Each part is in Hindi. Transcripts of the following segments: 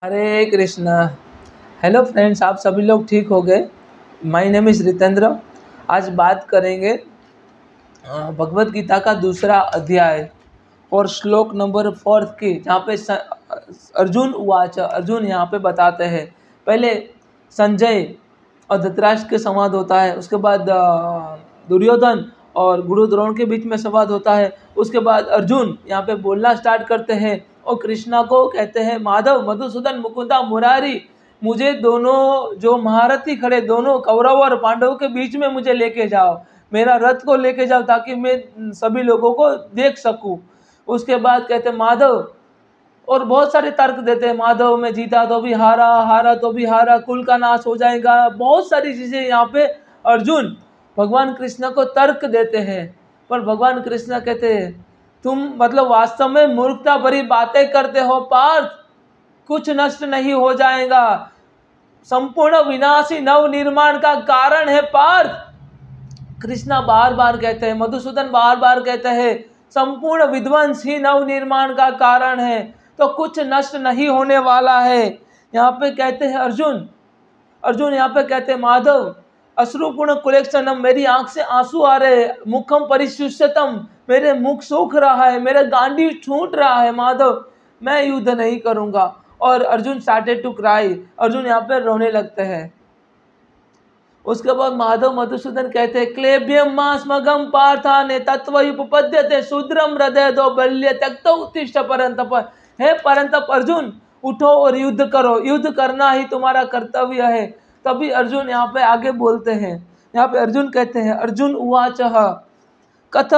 हरे कृष्णा। हेलो फ्रेंड्स, आप सभी लोग ठीक हो गए। My name is Ritendra. आज बात करेंगे भगवत गीता का दूसरा अध्याय और श्लोक नंबर 4 की, जहाँ पे अर्जुन उवाच, अर्जुन यहाँ पे बताते हैं। पहले संजय और धृतराष्ट्र के संवाद होता है, उसके बाद दुर्योधन और गुरु द्रोण के बीच में संवाद होता है। उसके बाद अर्जुन यहाँ पे बोलना स्टार्ट करते हैं और कृष्णा को कहते हैं, माधव, मधुसूदन, मुकुंदा, मुरारी, मुझे दोनों जो महारथी खड़े, दोनों कौरव और पांडवों के बीच में मुझे लेके जाओ, मेरा रथ को लेके जाओ ताकि मैं सभी लोगों को देख सकूं। उसके बाद कहते हैं माधव, और बहुत सारे तर्क देते हैं, माधव मैं जीता तो भी हारा, हारा तो भी हारा, कुल का नाश हो जाएगा, बहुत सारी चीज़ें यहाँ पे अर्जुन भगवान कृष्ण को तर्क देते हैं। पर भगवान कृष्ण कहते हैं, तुम मतलब वास्तव में मूर्खता भरी बातें करते हो पार्थ, कुछ नष्ट नहीं हो जाएगा, संपूर्ण विनाशी नव निर्माण का कारण है पार्थ। कृष्णा बार बार कहते हैं, मधुसूदन बार बार कहते हैं, संपूर्ण विध्वंस ही नव निर्माण का कारण है, तो कुछ नष्ट नहीं होने वाला है। यहाँ पे कहते हैं अर्जुन यहाँ पे कहते हैं, माधव, अश्रुपूर्ण कुलेक्षणम, मेरी आंख से आंसू आ रहे, मुखम परिशुष्यतम, मेरे मुख सूख रहा है, मेरा गांडी छूट रहा है, माधव मैं युद्ध नहीं करूंगा। और Arjun started to cry, Arjun यहाँ पे रोने लगते हैं। उसके बाद माधव मधुसूदन कहते हैं, क्लेब्यम मास्मगम पार्थाने तत्वयुपपद्यते शूद्रम हृदय दो बल्य त्यक्त उत्तिष्ठ परंतप। हे परंतप अर्जुन, उठो और युद्ध करो, युद्ध करना ही तुम्हारा कर्तव्य है। तभी अर्जुन यहाँ पे आगे बोलते हैं, यहाँ पे अर्जुन कहते हैं, अर्जुन उवाचः कथ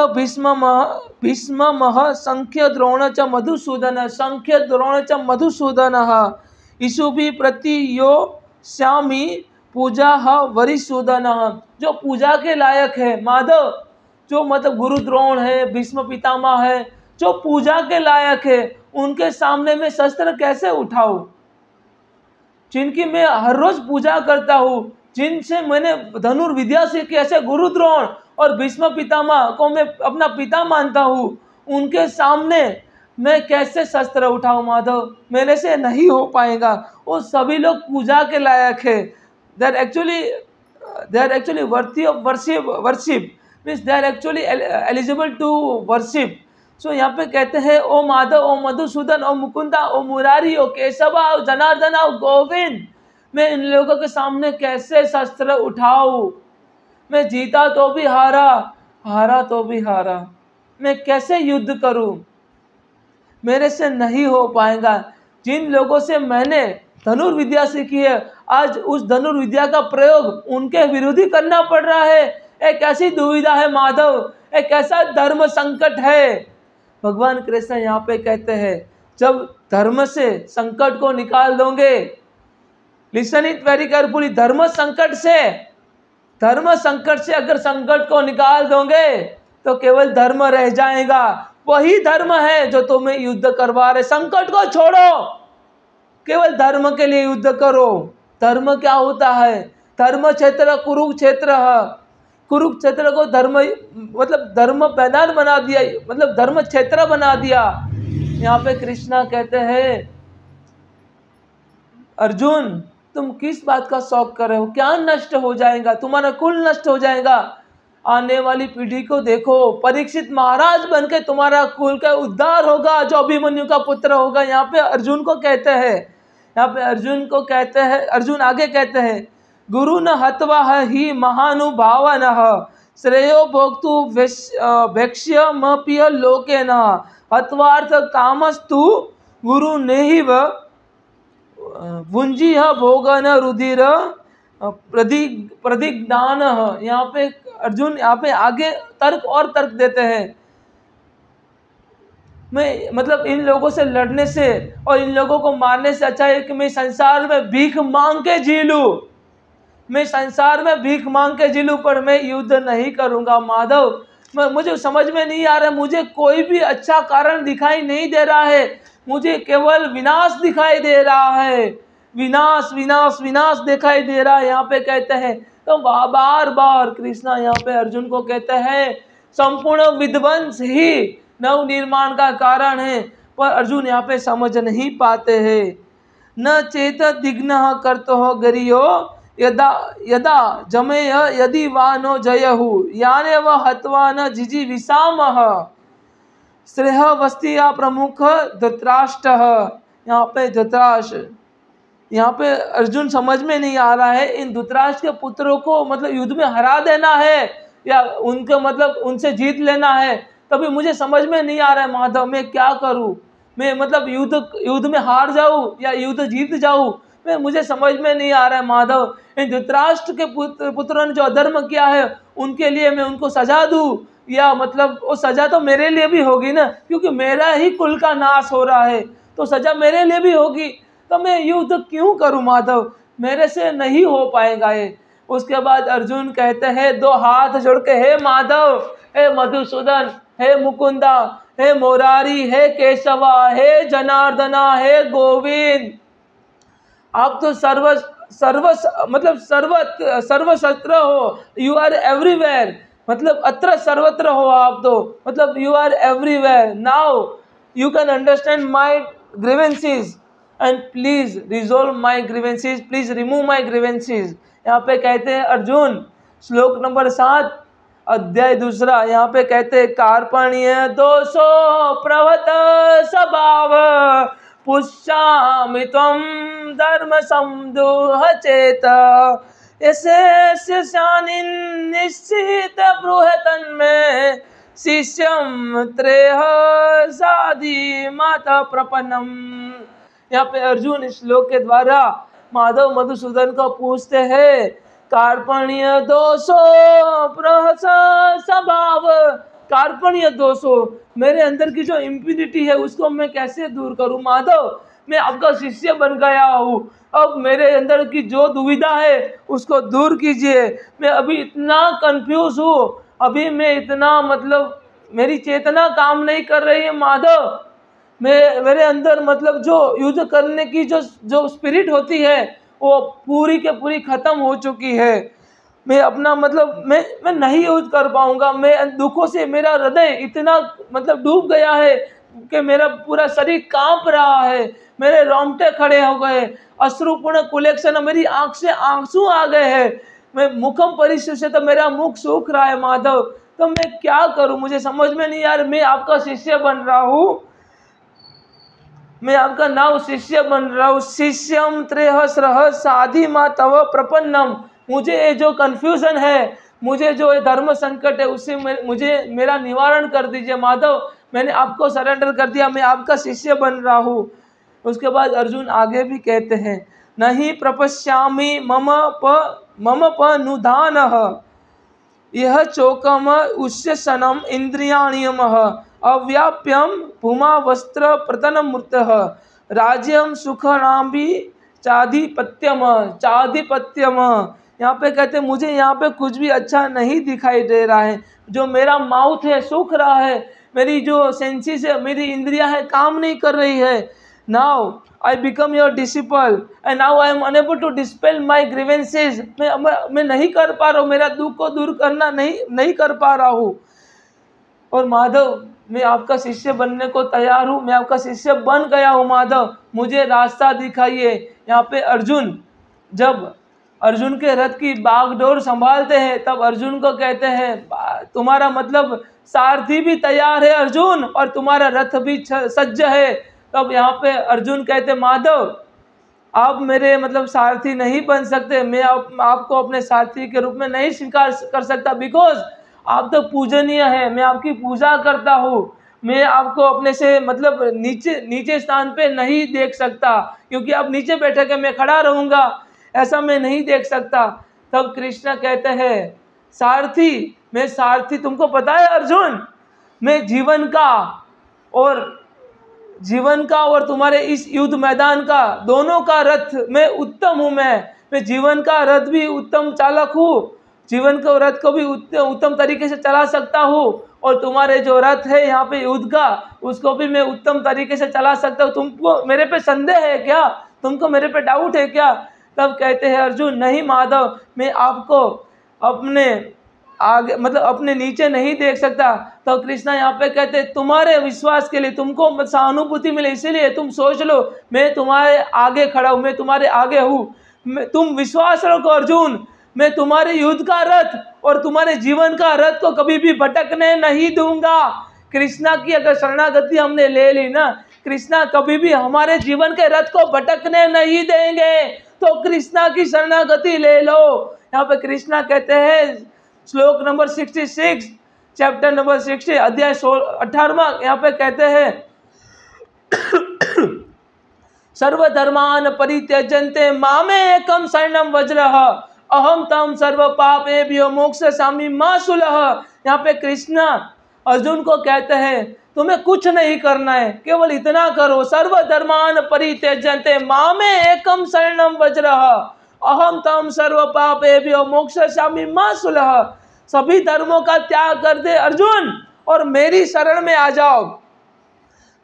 भीष्मः संख्य द्रोण च मधुसूदन, संख्य द्रोण च मधुसूदन ईशुभि प्रतियो श्यामी पूजा वरिसूदन, जो पूजा के लायक है माधव, जो मतलब गुरु द्रोण है, भीष्म पितामह है, जो पूजा के लायक है, उनके सामने मैं शस्त्र कैसे उठाऊं, जिनकी मैं हर रोज पूजा करता हूँ, जिनसे मैंने धनुर्विद्या सीखी, ऐसे गुरु द्रोण और भीष्म पितामह को मैं अपना पिता मानता हूँ, उनके सामने मैं कैसे शस्त्र उठाऊं माधव, मेरे से नहीं हो पाएगा। वो सभी लोग पूजा के लायक है। they are actually worthy of worship means they are actually eligible to worship. So यहाँ पे कहते हैं, ओ माधव, ओ मधुसूदन, ओ मुकुंदा, ओ मुरारी, ओ केशवा, ओ जनार्दन, ओ गोविंद, मैं इन लोगों के सामने कैसे शस्त्र उठाऊं, मैं जीता तो भी हारा, हारा तो भी हारा, मैं कैसे युद्ध करूं, मेरे से नहीं हो पाएगा। जिन लोगों से मैंने धनुर्विद्या सीखी है, आज उस धनुर्विद्या का प्रयोग उनके विरोधी करना पड़ रहा है। एक ऐसी दुविधा है माधव, एक ऐसा धर्म संकट है। भगवान कृष्ण यहाँ पे कहते हैं, जब धर्म से संकट को निकाल दोगे, लिसन इट वेरी केयरफुली, धर्म संकट से अगर संकट को निकाल दोगे तो केवल धर्म रह जाएगा। वही धर्म है जो तुम्हें युद्ध करवा रहे। संकट को छोड़ो, केवल धर्म के लिए युद्ध करो। धर्म क्या होता है? धर्म क्षेत्र कुरुक्षेत्र, कुरुक्षेत्र को धर्म मतलब धर्म मैदान बना दिया, मतलब धर्म क्षेत्र बना दिया। यहाँ पे कृष्णा कहते हैं, अर्जुन तुम किस बात का शौक कर रहे हो, क्या नष्ट हो जाएगा, तुम्हारा कुल नष्ट हो जाएगा। आने वाली पीढ़ी को देखो, परीक्षित महाराज बनके तुम्हारा कुल का उद्धार होगा, जो अभिमन्यु का पुत्र होगा। यहाँ पे अर्जुन को कहते हैं, यहाँ पे अर्जुन को कहते हैं, अर्जुन आगे कहते हैं, गुरु न हत्वा ही महानुभावन श्रेयो भोक्तु भक्ष्यमप्य लोकेन हत्वार्थ कामस्तु गुरु नेहिव भुंजी भोगन रुधिर प्रतिज्ञान। यहाँ पे अर्जुन यहाँ पे आगे तर्क और तर्क देते हैं, मैं मतलब इन लोगों से लड़ने से और इन लोगों को मारने से अच्छा है कि मैं संसार में भीख मांग के जी लूं, मैं संसार में भीख मांग के जी लूं, पर मैं युद्ध नहीं करूंगा माधव। मुझे समझ में नहीं आ रहा, मुझे कोई भी अच्छा कारण दिखाई नहीं दे रहा है, मुझे केवल विनाश दिखाई दे रहा है, विनाश विनाश विनाश दिखाई दे रहा है। यहाँ पे कहते हैं, तो बार बार कृष्णा यहाँ पे अर्जुन को कहते हैं, संपूर्ण विध्वंस ही नव निर्माण का कारण है, पर अर्जुन यहाँ पे समझ नहीं पाते हैं। न चेत दिग्नः कर्तुः गिरियो यदा यदा जमेय यदि वा नो जयहु यानेव हत्वा न जिजीविषामः श्रेय वस्तिया प्रमुख धृतराष्ट्र। यहाँ पे धृतराष्ट्र, यहाँ पे अर्जुन समझ में नहीं आ रहा है इन धृतराष्ट्र के पुत्रों को मतलब युद्ध में हरा देना है या उनके मतलब उनसे जीत लेना है। तभी मुझे समझ में नहीं आ रहा है माधव, मैं क्या करूँ, मैं मतलब युद्ध में हार जाऊँ या युद्ध जीत जाऊँ, मुझे समझ में नहीं आ रहा है माधव। इन धृतराष्ट्र के पुत्रों ने जो अधर्म किया है उनके लिए मैं उनको सजा दूँ या मतलब वो सजा तो मेरे लिए भी होगी ना, क्योंकि मेरा ही कुल का नाश हो रहा है तो सजा मेरे लिए भी होगी। तो मैं युद्ध क्यों करूं माधव, मेरे से नहीं हो पाएगा ये। उसके बाद अर्जुन कहते हैं दो हाथ जोड़ के, हे माधव, हे मधुसूदन, हे मुकुंदा, हे मोरारी, हे केशवा, हे जनार्दना, हे गोविंद, आप तो सर्वशस्त्र हो, यू आर एवरीवेयर, मतलब अत्र सर्वत्र हो आप तो, मतलब you are everywhere. Now you can understand my grievances and please resolve my grievances, please remove my grievances. यहाँ पे कहते हैं अर्जुन, श्लोक नंबर 7 अध्याय 2, यहाँ पे कहते हैं कार्पण्य दोषो प्रभत स्वभाव पुष्यामि त्वं धर्म समदोह चेत ऐसे शिष्यानिन निश्चित बृहतन में शिष्यम त्रेह साधि माता प्रपन्नम। यहाँ पे अर्जुन इस श्लोक के द्वारा माधव मधुसूदन को पूछते हैं, कार्पण्य दोषो प्रहस स्वभाव, कार्पण्य दोषो, मेरे अंदर की जो इम्प्यूरिटी है उसको मैं कैसे दूर करूं माधव, मैं आपका शिष्य बन गया हूँ, अब मेरे अंदर की जो दुविधा है उसको दूर कीजिए। मैं अभी इतना कंफ्यूज हूँ, अभी मैं इतना मतलब मेरी चेतना काम नहीं कर रही है माधव, मेरे अंदर मतलब जो युद्ध करने की जो स्पिरिट होती है वो पूरी के पूरी खत्म हो चुकी है। मैं अपना मतलब मैं नहीं युद्ध कर पाऊंगा, मैं दुखों से मेरा हृदय इतना मतलब डूब गया है कि मेरा पूरा शरीर कांप रहा है, मेरे रोंगटे खड़े हो गए, अश्रुपूर्ण कुलेक्षण, मेरी आंख से आंसू आ गए हैं, मैं मुखम परिशु से तो मेरा मुख सूख रहा है माधव, तो मैं क्या करूं, मुझे समझ में नहीं यार। मैं आपका शिष्य बन रहा हूँ, मैं आपका नाव शिष्य बन रहा हूँ, शिष्यम त्रेह स्रह साधि मा तव प्रपन्नम, मुझे ये जो कन्फ्यूजन है, मुझे जो ये धर्म संकट है उससे मुझे मेरा निवारण कर दीजिए माधव, मैंने आपको सरेंडर कर दिया, मैं आपका शिष्य बन रहा हूँ। उसके बाद अर्जुन आगे भी कहते हैं, नहीं प्रपश्यामि मम पनुधानः यह चोकम उष्यसनम इंद्रियाणियमः अव्याप्यम भूमा वस्त्र प्रतनम मृतः राज्यम सुखनाम भी चाधिपत्यम। यहाँ पे कहते हैं मुझे यहाँ पे कुछ भी अच्छा नहीं दिखाई दे रहा है, जो मेरा माउथ है सूख रहा है, मेरी जो सेंसेस है, मेरी इंद्रियां है काम नहीं कर रही है। Now I become your disciple and now I am unable to dispel my grievances, मैं नहीं कर पा रहा हूँ, मेरा दुख को दूर करना नहीं कर पा रहा हूँ। और माधव मैं आपका शिष्य बनने को तैयार हूँ, मैं आपका शिष्य बन गया हूँ माधव, मुझे रास्ता दिखाइए। यहाँ पे अर्जुन जब अर्जुन के रथ की बागडोर संभालते हैं तब अर्जुन को कहते हैं तुम्हारा मतलब सारथी भी तैयार है अर्जुन और तुम्हारा रथ भी सज्ज है। तब यहाँ पे अर्जुन कहते माधव आप मेरे मतलब सारथी नहीं बन सकते, मैं आपको अपने सारथी के रूप में नहीं स्वीकार कर सकता, बिकॉज आप तो पूजनीय है, मैं आपकी पूजा करता हूँ, मैं आपको अपने से मतलब नीचे स्थान पे नहीं देख सकता, क्योंकि आप नीचे बैठे के मैं खड़ा रहूँगा, ऐसा मैं नहीं देख सकता। तब कृष्ण कहते हैं सारथी, मैं सारथी, तुमको पता है अर्जुन, मैं जीवन का और तुम्हारे इस युद्ध मैदान का दोनों का रथ मैं उत्तम हूँ, मैं जीवन का रथ भी उत्तम चालक हूँ, जीवन के रथ को भी उत्तम तरीके से चला सकता हूँ, और तुम्हारे जो रथ है यहाँ पे युद्ध का उसको भी मैं उत्तम तरीके से चला सकता हूँ। तुमको मेरे पे संदेह है क्या, तुमको मेरे पे डाउट है क्या? तब कहते हैं अर्जुन नहीं माधव, मैं आपको आगे मतलब अपने नीचे नहीं देख सकता, तो कृष्णा यहाँ पे कहते तुम्हारे विश्वास के लिए तुमको सहानुभूति मिले, इसीलिए तुम सोच लो मैं तुम्हारे आगे खड़ा हूँ, मैं तुम्हारे आगे हूँ, तुम विश्वास रखो अर्जुन, मैं तुम्हारे युद्ध का रथ और तुम्हारे जीवन का रथ को कभी भी भटकने नहीं दूंगा। कृष्णा की अगर शरणागति हमने ले ली ना, कृष्णा कभी भी हमारे जीवन के रथ को भटकने नहीं देंगे, तो कृष्णा की शरणागति ले लो। यहाँ पे कृष्णा कहते हैं श्लोक नंबर 66 चैप्टर नंबर 60 अध्याय 18वां, यहाँ पे कहते हैं सर्वधर्मान परित्यजन्ते मामे एकम शरणम वज्रः अहम तम सर्व पापेभ्यो मोक्षयामि मा शुलः। यहाँ पे कृष्णा अर्जुन को कहते हैं तुम्हें कुछ नहीं करना है, केवल इतना करो, सर्वधर्मान परित्यजन्ते मामे एकम शरणम वज्रः अहम तम सर्व पापेभ्यो मोक्षयामि मा शुलः। सभी धर्मों का त्याग कर दे अर्जुन और मेरी शरण में आ जाओ,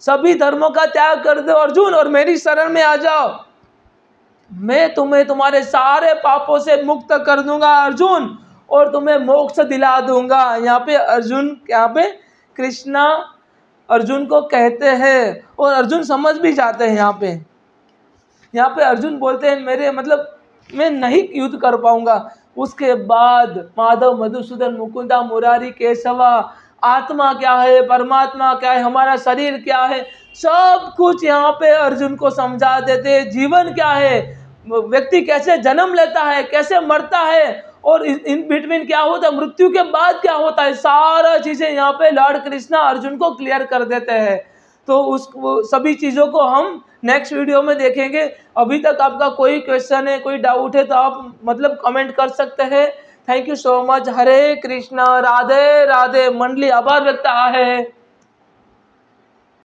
सभी धर्मों का त्याग कर दो अर्जुन और मेरी शरण में आ जाओ, मैं तुम्हें तुम्हारे सारे पापों से मुक्त कर दूंगा अर्जुन और तुम्हें मोक्ष दिला दूंगा। यहाँ पे अर्जुन, यहाँ पे कृष्णा अर्जुन को कहते हैं और अर्जुन समझ भी जाते हैं। यहाँ पे अर्जुन बोलते हैं मेरे मतलब मैं नहीं युद्ध कर पाऊंगा। उसके बाद माधव मधुसूदन मुकुंदा मुरारी केशवा, आत्मा क्या है, परमात्मा क्या है, हमारा शरीर क्या है, सब कुछ यहाँ पे अर्जुन को समझा देते। जीवन क्या है, व्यक्ति कैसे जन्म लेता है, कैसे मरता है और इन बिटवीन क्या होता है, मृत्यु के बाद क्या होता है, सारा चीजें यहाँ पे लॉर्ड कृष्णा अर्जुन को क्लियर कर देते हैं। तो उस सभी चीज़ों को हम नेक्स्ट वीडियो में देखेंगे। अभी तक आपका कोई क्वेश्चन है, कोई डाउट है तो आप मतलब कमेंट कर सकते हैं। Thank you so much. Hare Krishna, Radhe Radhe. मंडली आभार व्यक्त है।